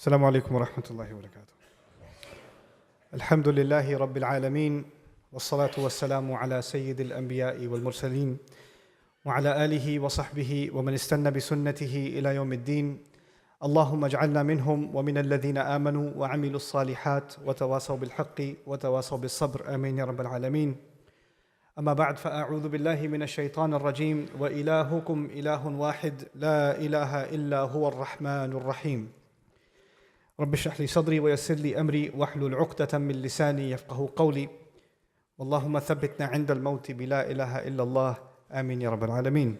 السلام عليكم ورحمة الله وبركاته. الحمد لله رب العالمين والصلاة والسلام على سيد الأنبياء والمرسلين وعلى آله وصحبه ومن استنى بسنته إلى يوم الدين. اللهم اجعلنا منهم ومن الذين آمنوا وعملوا الصالحات وتواصوا بالحق وتواصوا بالصبر آمين يا رب العالمين. أما بعد فأعوذ بالله من الشيطان الرجيم وإلهكم إله واحد لا إله إلا هو الرحمن الرحيم. رب اشرح لي صدري ويسر لي أمري واحلل عقدة من لساني يفقه قولي. اللهم ثبتنا عند الموت بلا إله إلا الله آمين يا رب العالمين.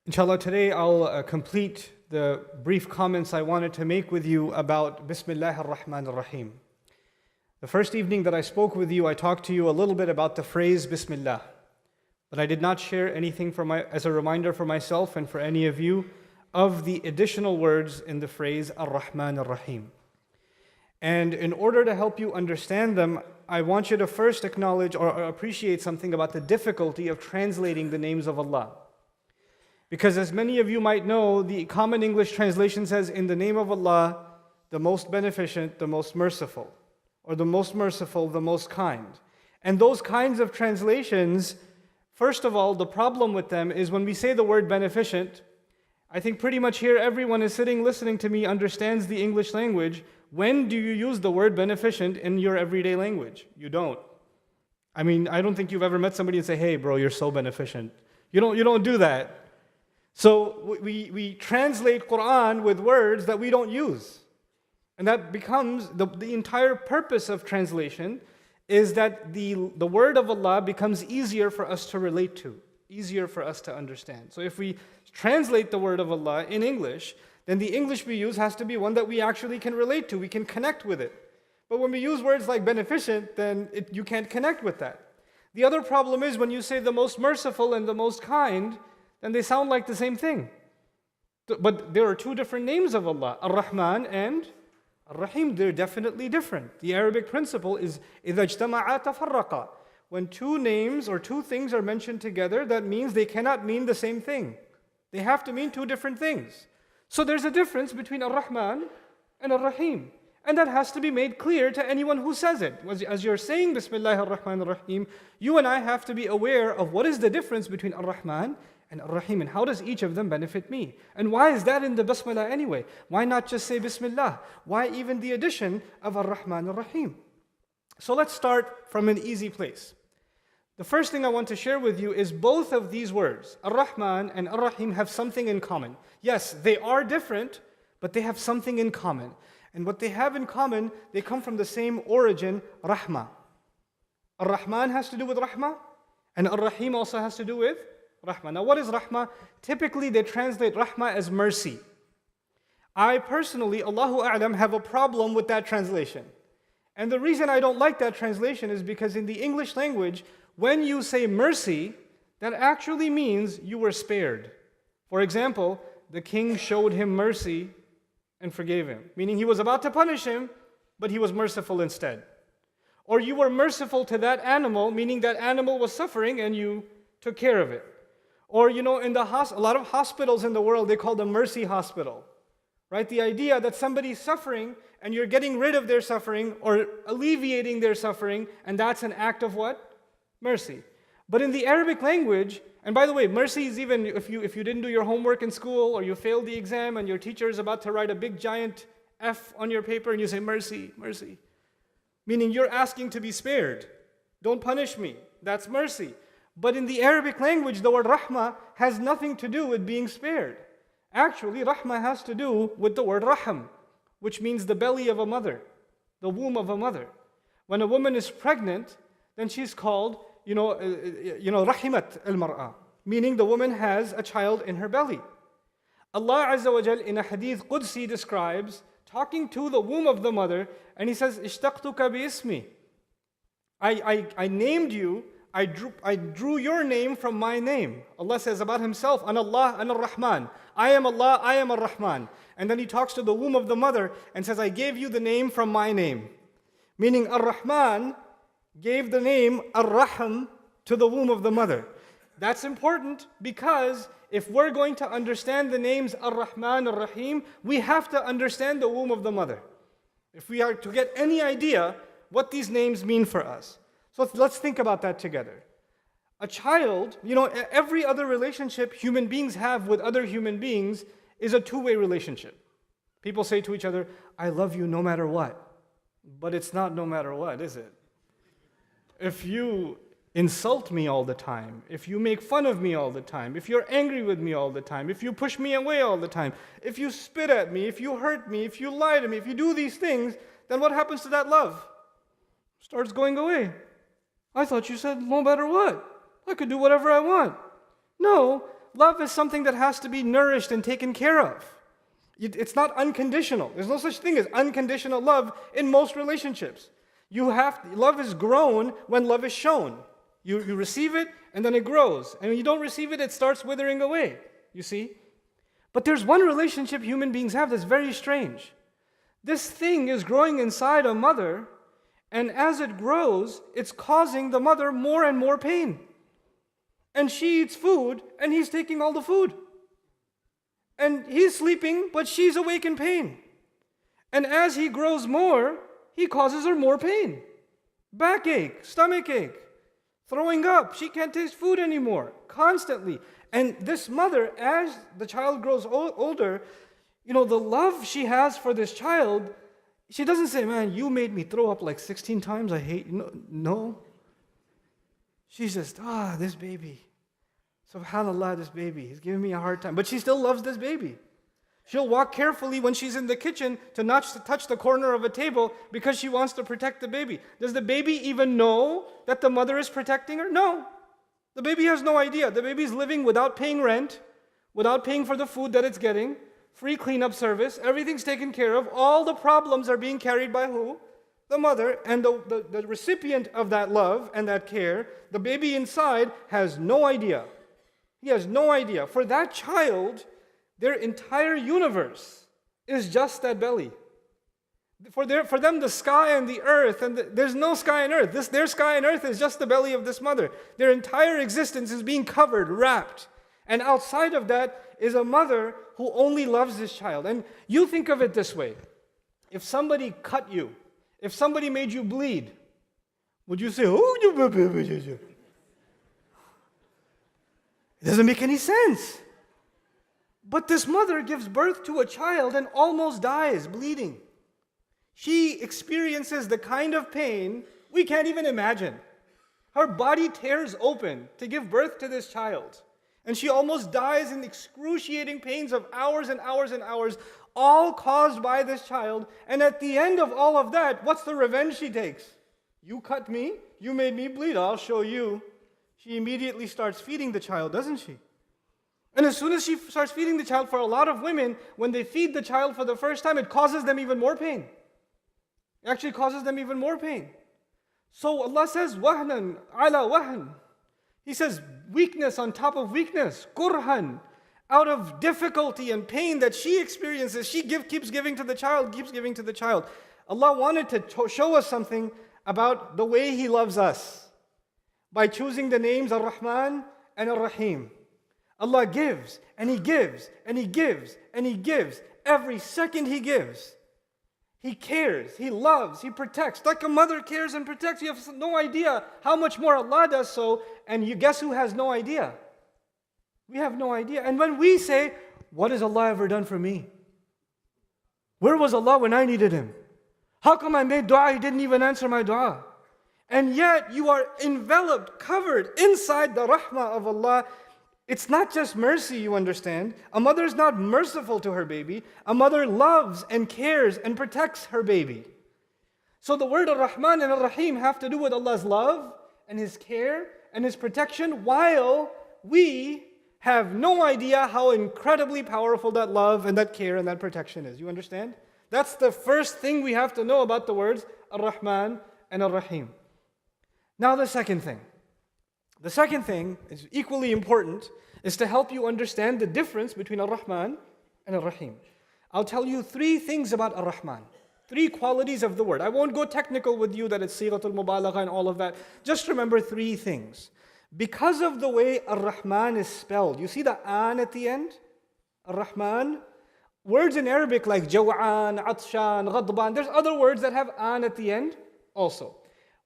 Inshallah, today I'll complete the brief comments I wanted to make with you about Bismillah ar-Rahman ar-Rahim. The first evening that I spoke with you, I talked to you a little bit about the phrase Bismillah, but I did not share anything as a reminder for myself and for any of you of the additional words in the phrase Ar-Rahman Ar-Rahim. And in order to help you understand them, I want you to first acknowledge or appreciate something about the difficulty of translating the names of Allah. Because as many of you might know, the common English translation says, in the name of Allah, the most beneficent, the most merciful, or the most merciful, the most kind. And those kinds of translations, first of all, the problem with them is when we say the word beneficent, I think pretty much here everyone is sitting listening to me understands the English language. When do you use the word beneficent in your everyday language? You don't. I mean, I don't think you've ever met somebody and say, hey bro, you're so beneficent. You don't do that. So we translate Quran with words that we don't use. And that becomes, the entire purpose of translation is that the word of Allah becomes easier for us to relate to, easier for us to understand. So if we translate the word of Allah in English, then the English we use has to be one that we actually can relate to, we can connect with it. But when we use words like beneficent, then you can't connect with that. The other problem is when you say the most merciful and the most kind, then they sound like the same thing. But there are two different names of Allah, Ar-Rahman and Ar-Rahim. They're definitely different. The Arabic principle is إِذَا اجْتَمَعَا تَفَرَّقَا. When two names or two things are mentioned together, that means they cannot mean the same thing. They have to mean two different things. So there's a difference between Ar-Rahman and Ar-Rahim. And that has to be made clear to anyone who says it. As you're saying Bismillah ar-Rahman ar-Rahim, you and I have to be aware of what is the difference between Ar-Rahman and Ar-Rahim, and how does each of them benefit me? And why is that in the Bismillah anyway? Why not just say Bismillah? Why even the addition of Ar-Rahman ar-Rahim? So let's start from an easy place. The first thing I want to share with you is both of these words, Ar-Rahman and Ar-Rahim, have something in common. Yes, they are different, but they have something in common. And what they have in common, they come from the same origin, Rahmah. Ar-Rahman has to do with Rahmah, and Ar-Rahim also has to do with Rahmah. Now what is Rahmah? Typically they translate Rahmah as mercy. I personally, Allahu A'lam, have a problem with that translation. And the reason I don't like that translation is because in the English language, when you say mercy, that actually means you were spared. For example, the king showed him mercy and forgave him, meaning he was about to punish him, but he was merciful instead. Or you were merciful to that animal, meaning that animal was suffering and you took care of it. Or in a lot of hospitals in the world, they call them mercy hospital. Right? The idea that somebody's suffering and you're getting rid of their suffering or alleviating their suffering, and that's an act of what? Mercy. But in the Arabic language, and by the way, mercy is even if you didn't do your homework in school or you failed the exam and your teacher is about to write a big giant F on your paper and you say mercy, mercy. Meaning you're asking to be spared. Don't punish me. That's mercy. But in the Arabic language, the word rahmah has nothing to do with being spared. Actually, rahmah has to do with the word raham, which means the belly of a mother, the womb of a mother. When a woman is pregnant, then she's called, rahimat al-mar'a, meaning the woman has a child in her belly. Allah Azza wa Jal in a hadith Qudsi describes talking to the womb of the mother, and He says, "Ishtaqtuka bi ismi." I named you. I drew your name from my name. Allah says about Himself, An Allah, An Ar-Rahman. I am Allah, I am Ar-Rahman. And then He talks to the womb of the mother and says, I gave you the name from my name. Meaning Ar-Rahman gave the name Ar-Rahim to the womb of the mother. That's important because if we're going to understand the names Ar-Rahman, Ar-Rahim, we have to understand the womb of the mother. If we are to get any idea what these names mean for us. So let's think about that together. A child, every other relationship human beings have with other human beings is a two-way relationship. People say to each other, I love you no matter what. But it's not no matter what, is it? If you insult me all the time, if you make fun of me all the time, if you're angry with me all the time, if you push me away all the time, if you spit at me, if you hurt me, if you lie to me, if you do these things, then what happens to that love? Starts going away. I thought you said no matter what. I could do whatever I want. No, love is something that has to be nourished and taken care of. It's not unconditional. There's no such thing as unconditional love in most relationships. Love is grown when love is shown. You receive it and then it grows. And when you don't receive it, it starts withering away. You see? But there's one relationship human beings have that's very strange. This thing is growing inside a mother, and as it grows, it's causing the mother more and more pain. And she eats food, and he's taking all the food. And he's sleeping, but she's awake in pain. And as he grows more, he causes her more pain. Backache, stomach ache, throwing up. She can't taste food anymore, constantly. And this mother, as the child grows older, the love she has for this child, she doesn't say, man, you made me throw up like 16 times, I hate you. No. She's just, this baby. SubhanAllah, this baby. He's giving me a hard time. But she still loves this baby. She'll walk carefully when she's in the kitchen to not touch the corner of a table because she wants to protect the baby. Does the baby even know that the mother is protecting her? No. The baby has no idea. The baby's living without paying rent, without paying for the food that it's getting, free cleanup service, everything's taken care of. All the problems are being carried by who? The mother. And the recipient of that love and that care, the baby inside, has no idea. He has no idea. For that child, their entire universe is just that belly. For them, the sky and the earth, and there's no sky and earth. Their sky and earth is just the belly of this mother. Their entire existence is being covered, wrapped. And outside of that is a mother who only loves this child. And you think of it this way. If somebody cut you, if somebody made you bleed, would you say, oh, it doesn't make any sense. But this mother gives birth to a child and almost dies bleeding. She experiences the kind of pain we can't even imagine. Her body tears open to give birth to this child. And she almost dies in excruciating pains of hours and hours and hours, all caused by this child. And at the end of all of that, what's the revenge she takes? You cut me, you made me bleed, I'll show you. She immediately starts feeding the child, doesn't she? And as soon as she starts feeding the child, for a lot of women, when they feed the child for the first time, it causes them even more pain. It actually causes them even more pain. So Allah says, wahnan ala wahn. He says, weakness on top of weakness, kurhan, out of difficulty and pain that she experiences, she keeps giving to the child, keeps giving to the child. Allah wanted to show us something about the way He loves us by choosing the names Ar-Rahman and Ar-Rahim. Allah gives, and He gives, and He gives, and He gives. Every second He gives. He cares, He loves, He protects. Like a mother cares and protects. You have no idea how much more Allah does so. And you guess who has no idea? We have no idea. And when we say, what has Allah ever done for me? Where was Allah when I needed Him? How come I made dua, He didn't even answer my dua? And yet you are enveloped, covered inside the rahmah of Allah. It's not just mercy, you understand. A mother is not merciful to her baby. A mother loves and cares and protects her baby. So the word Ar-Rahman and Ar-Rahim have to do with Allah's love and His care and His protection, while we have no idea how incredibly powerful that love and that care and that protection is. You understand? That's the first thing we have to know about the words Ar-Rahman and Ar-Rahim. Now the second thing. The second thing is equally important, is to help you understand the difference between Ar-Rahman and Ar-Rahim. I'll tell you 3 things about Ar-Rahman. 3 qualities of the word. I won't go technical with you that it's Sighatul Mubalagha and all of that. Just remember 3 things. Because of the way Ar-Rahman is spelled, you see the an at the end? Ar-Rahman. Words in Arabic like Jaw'an, Atshan, Ghadban, there's other words that have an at the end also.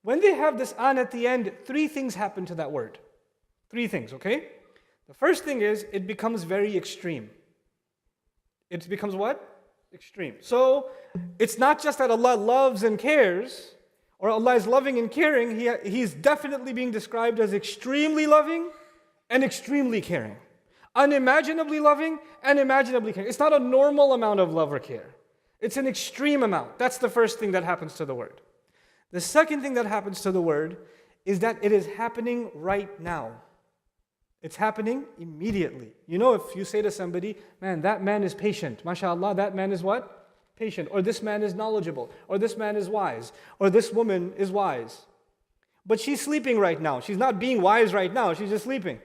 When they have this an at the end, three things happen to that word. Three things, okay? The first thing is, it becomes very extreme. It becomes what? Extreme. So, it's not just that Allah loves and cares, or Allah is loving and caring, He's definitely being described as extremely loving and extremely caring. Unimaginably loving and imaginably caring. It's not a normal amount of love or care. It's an extreme amount. That's the first thing that happens to the word. The second thing that happens to the word is that it is happening right now. It's happening immediately. You know, if you say to somebody, man, that man is patient. MashaAllah, that man is what? Patient. Or this man is knowledgeable. Or this man is wise. Or this woman is wise. But she's sleeping right now. She's not being wise right now. She's just sleeping.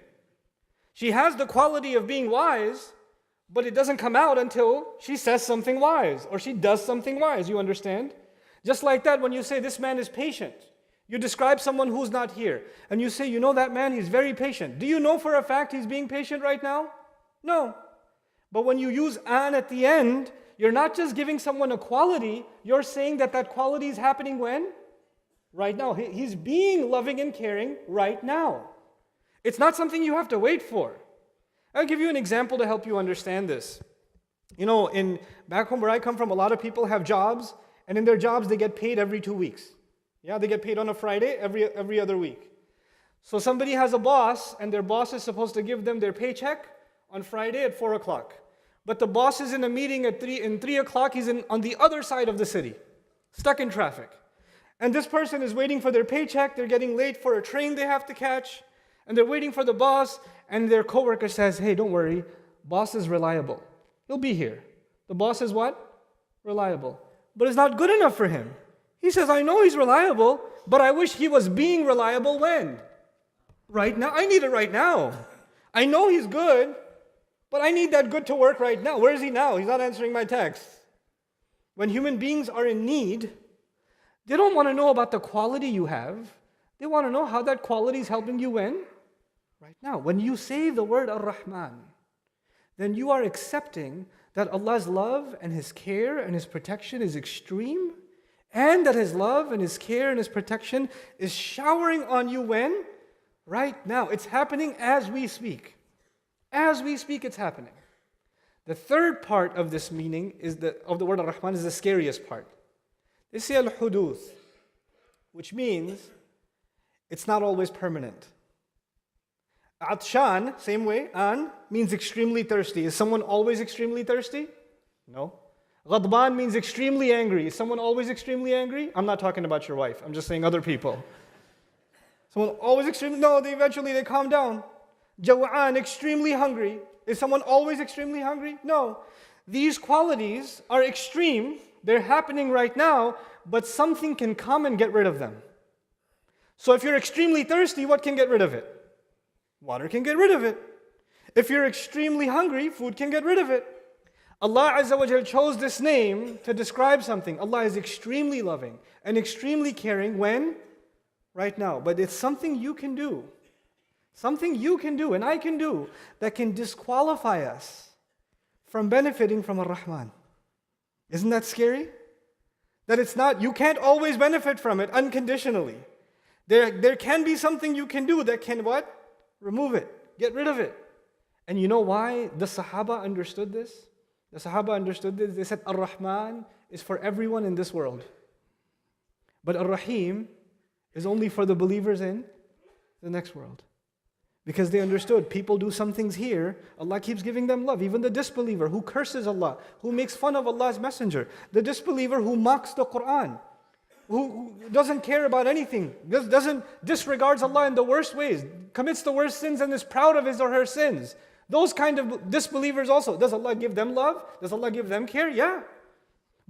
She has the quality of being wise, but it doesn't come out until she says something wise. Or she does something wise. You understand? Just like that, when you say this man is patient, you describe someone who's not here, and you say, you know that man, he's very patient. Do you know for a fact he's being patient right now? No. But when you use an at the end, you're not just giving someone a quality, you're saying that that quality is happening when? Right now. He's being loving and caring right now. It's not something you have to wait for. I'll give you an example to help you understand this. You know, back home where I come from, a lot of people have jobs, and in their jobs they get paid every 2 weeks. Yeah, they get paid on a Friday every other week. So somebody has a boss, and their boss is supposed to give them their paycheck on Friday at 4 o'clock. But the boss is in a meeting at 3 o'clock, he's on the other side of the city, stuck in traffic. And this person is waiting for their paycheck, they're getting late for a train they have to catch, and they're waiting for the boss, and their coworker says, hey, don't worry, boss is reliable. He'll be here. The boss is what? Reliable. But it's not good enough for him. He says, I know he's reliable, but I wish he was being reliable when? Right now. I need it right now. I know he's good, but I need that good to work right now. Where is he now? He's not answering my text. When human beings are in need, they don't want to know about the quality you have. They want to know how that quality is helping you when? Right now. When you say the word Ar-Rahman, then you are accepting that Allah's love and His care and His protection is extreme, and that His love and His care and His protection is showering on you when? Right now. It's happening as we speak. As we speak, it's happening. The third part of this meaning of the word Ar-Rahman is the scariest part. They say Al-Huduth, which means it's not always permanent. Atshan, same way, an, means extremely thirsty. Is someone always extremely thirsty? No. Ghadban means extremely angry. Is someone always extremely angry? I'm not talking about your wife. I'm just saying other people. Someone always extremely, no, eventually they calm down. Jaw'an, extremely hungry. Is someone always extremely hungry? No. These qualities are extreme. They're happening right now, but something can come and get rid of them. So if you're extremely thirsty, what can get rid of it? Water can get rid of it. If you're extremely hungry, food can get rid of it. Allah Azza wa Jal chose this name to describe something. Allah is extremely loving and extremely caring when? Right now. But it's something you can do. Something you can do and I can do that can disqualify us from benefiting from Ar-Rahman. Isn't that scary? That it's not, you can't always benefit from it unconditionally. There can be something you can do that can what? Remove it. Get rid of it. And you know why the Sahaba understood this? The Sahaba understood this. They said, Ar-Rahman is for everyone in this world. But Ar-Rahim is only for the believers in the next world. Because they understood, people do some things here, Allah keeps giving them love. Even the disbeliever who curses Allah, who makes fun of Allah's messenger, the disbeliever who mocks the Quran, who doesn't care about anything, disregards Allah in the worst ways, commits the worst sins and is proud of his or her sins. Those kind of disbelievers also, does Allah give them love? Does Allah give them care? Yeah.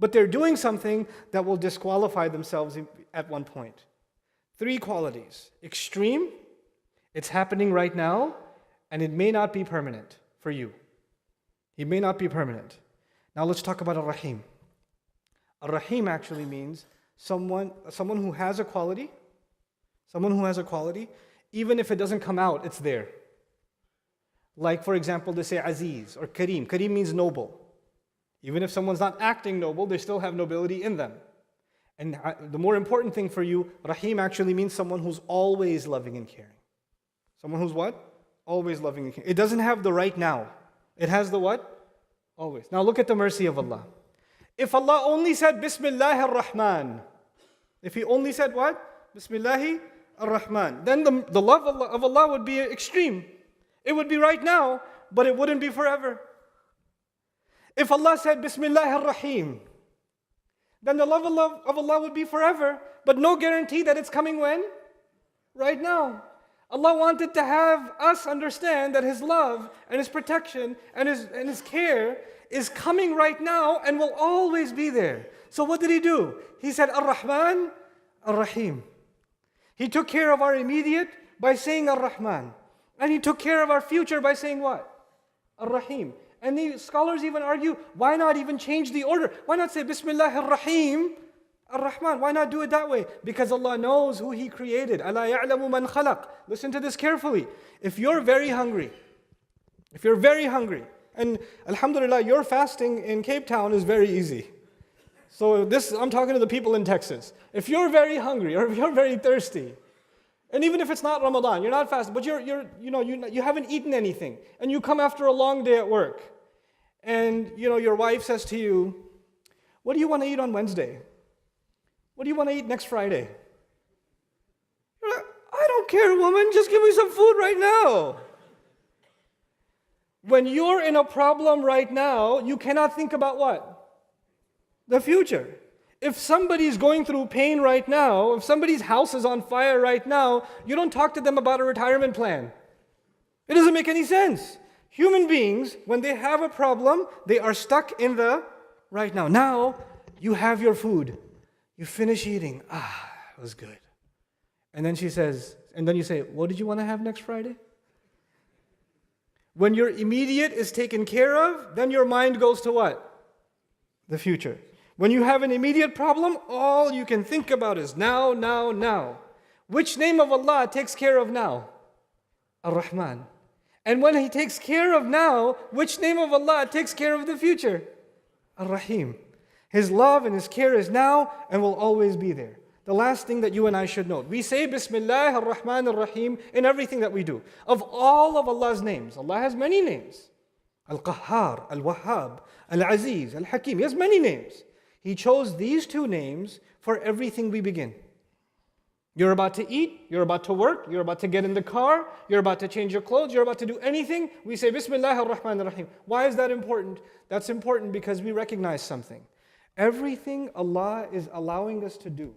But they're doing something that will disqualify themselves at one point. 3 qualities. Extreme, it's happening right now, and it may not be permanent for you. It may not be permanent. Now let's talk about Ar-Rahim. Ar-Rahim actually means someone who has a quality, even if it doesn't come out, it's there. Like, for example, they say Aziz or Kareem. Kareem means noble. Even if someone's not acting noble, they still have nobility in them. And the more important thing for you, Rahim actually means someone who's always loving and caring. Someone who's what? Always loving and caring. It doesn't have the right now. It has the what? Always. Now look at the mercy of Allah. If Allah only said Bismillah ar-Rahman, if He only said what? Bismillah ar-Rahman, then the love of Allah would be extreme. It would be right now, but it wouldn't be forever. If Allah said Bismillah ar-Rahim, then the love of Allah would be forever, but no guarantee that it's coming when? Right now. Allah wanted to have us understand that His love and His protection and His care is coming right now and will always be there. So what did He do? He said Ar-Rahman, Ar-Rahim. He took care of our immediate by saying Ar-Rahman. And He took care of our future by saying what? Ar-Rahim. And the scholars even argue, why not even change the order? Why not say Bismillah ar-Rahim, ar-Rahman? Why not do it that way? Because Allah knows who He created. أَلَا يَعْلَمُ مَنْ خَلَقَ. Listen to this carefully. If you're very hungry, and alhamdulillah, your fasting in Cape Town is very easy. So I'm talking to the people in Texas. If you're very hungry or if you're very thirsty, and even if it's not Ramadan, you're not fasting, but you haven't eaten anything, and you come after a long day at work, and your wife says to you, "What do you want to eat on Wednesday? What do you want to eat next Friday?" You're like, "I don't care, woman. Just give me some food right now." When you're in a problem right now, you cannot think about what? The future. If somebody's going through pain right now, if somebody's house is on fire right now, you don't talk to them about a retirement plan. It doesn't make any sense. Human beings, when they have a problem, they are stuck in the right now. Now, you have your food. You finish eating. It was good. And then you say, "What did you want to have next Friday?" When your immediate is taken care of, then your mind goes to what? The future. When you have an immediate problem, all you can think about is now, now, now. Which name of Allah takes care of now? Ar-Rahman. And when He takes care of now, which name of Allah takes care of the future? Ar-Rahim. His love and His care is now and will always be there. The last thing that you and I should note, we say Bismillah ar-Rahman ar-Rahim in everything that we do. Of all of Allah's names, Allah has many names. Al-Qahhar, Al-Wahhab, Al-Aziz, Al-Hakim. He has many names. He chose these two names for everything we begin. You're about to eat, you're about to work, you're about to get in the car, you're about to change your clothes, you're about to do anything, we say Bismillah ar-Rahman ar-Rahim. Why is that important? That's important because we recognize something. Everything Allah is allowing us to do,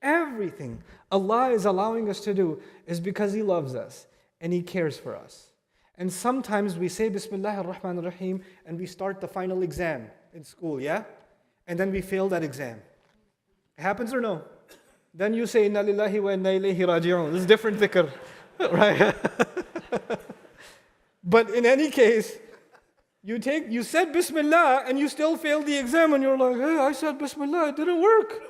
everything Allah is allowing us to do is because He loves us and He cares for us. And sometimes we say Bismillah ar-Rahman ar-Rahim and we start the final exam in school, yeah? And then we fail that exam. It happens or no? Then you say, Inna lillahi wa inna ilayhi raji'un. This is different dhikr, right? But in any case, you said Bismillah and you still failed the exam and you're like, "Hey, I said Bismillah, it didn't work.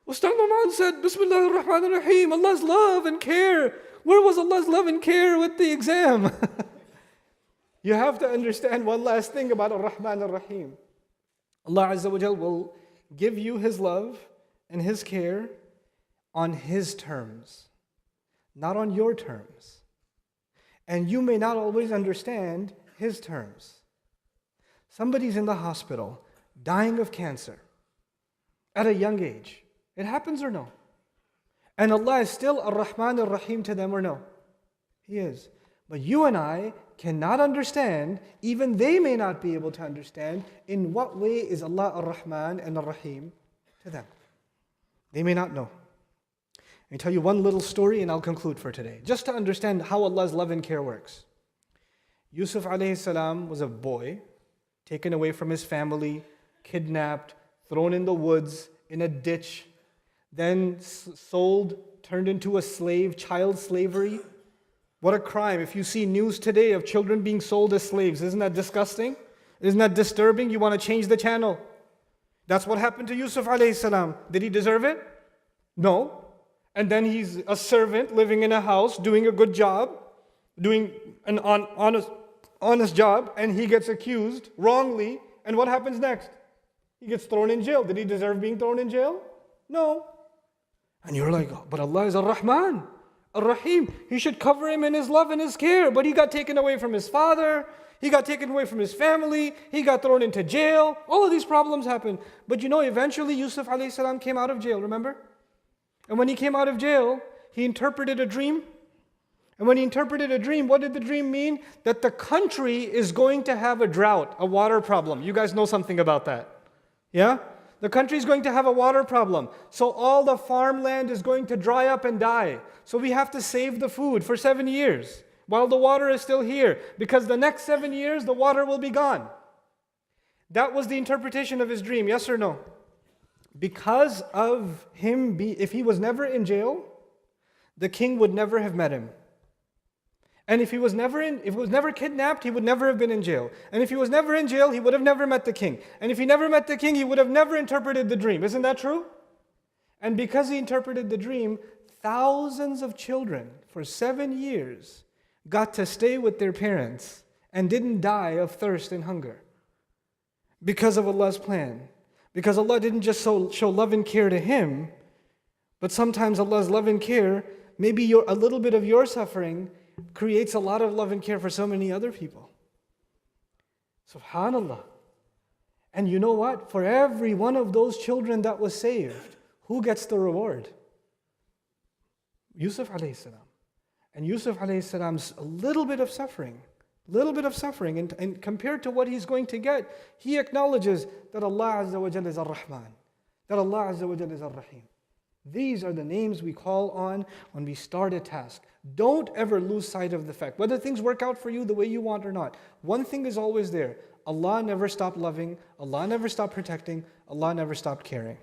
Ustaz Maman said Bismillah ar-Rahman ar-Rahim, Allah's love and care. Where was Allah's love and care with the exam?" You have to understand one last thing about ar-Rahman ar-Rahim. Allah Azza wa Jal will give you His love and His care on His terms, not on your terms. And you may not always understand His terms. Somebody's in the hospital, dying of cancer, at a young age. It happens or no? And Allah is still Ar-Rahman Ar-Rahim to them or no? He is. But you and I cannot understand, even they may not be able to understand, in what way is Allah Ar-Rahman and Ar-Rahim to them. They may not know. Let me tell you one little story and I'll conclude for today, just to understand how Allah's love and care works. Yusuf alayhi salam was a boy, taken away from his family, kidnapped, thrown in the woods, in a ditch, then sold, turned into a slave, child slavery. What a crime. If you see news today of children being sold as slaves, isn't that disgusting? Isn't that disturbing? You want to change the channel. That's what happened to Yusuf alayhi salam. Did he deserve it? No. and then he's a servant living in a house, doing a good job, doing an honest job, and he gets accused wrongly, and what happens next? He gets thrown in jail. Did he deserve being thrown in jail? No. And you're like, but Allah is Ar-Rahman, Ar-Rahim. He should cover him in His love and His care. But he got taken away from his father. He got taken away from his family. He got thrown into jail. All of these problems happened. But eventually Yusuf alayhi salam came out of jail, remember? And when he came out of jail, he interpreted a dream. And when he interpreted a dream, what did the dream mean? That the country is going to have a drought, a water problem. You guys know something about that. Yeah? The country is going to have a water problem. So all the farmland is going to dry up and die. So we have to save the food for 7 years while the water is still here. Because the next 7 years, the water will be gone. That was the interpretation of his dream, yes or no? Because of him, if he was never in jail, the king would never have met him. And if he was never kidnapped, he would never have been in jail. And if he was never in jail, he would have never met the king. And if he never met the king, he would have never interpreted the dream. Isn't that true? And because he interpreted the dream, thousands of children for 7 years got to stay with their parents and didn't die of thirst and hunger. Because of Allah's plan. Because Allah didn't just show love and care to him, but sometimes Allah's love and care, maybe a little bit of your suffering creates a lot of love and care for so many other people. Subhanallah. And you know what? For every one of those children that was saved, who gets the reward? Yusuf alayhi salam. And Yusuf alayhi salam's a little bit of suffering, and compared to what he's going to get, he acknowledges that Allah Azza wa Jalla is Ar-Rahman, that Allah Azza wa Jalla is Ar-Rahim. These are the names we call on when we start a task. Don't ever lose sight of the fact, whether things work out for you the way you want or not. One thing is always there. Allah never stopped loving, Allah never stopped protecting, Allah never stopped caring.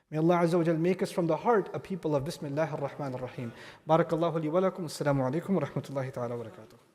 May Allah Azza wa Jal make us from the heart a people of Bismillah ar-Rahman ar-Rahim. Barakallahu li wa lakum. Assalamu alaikum wa rahmatullahi ta'ala wa barakatuh.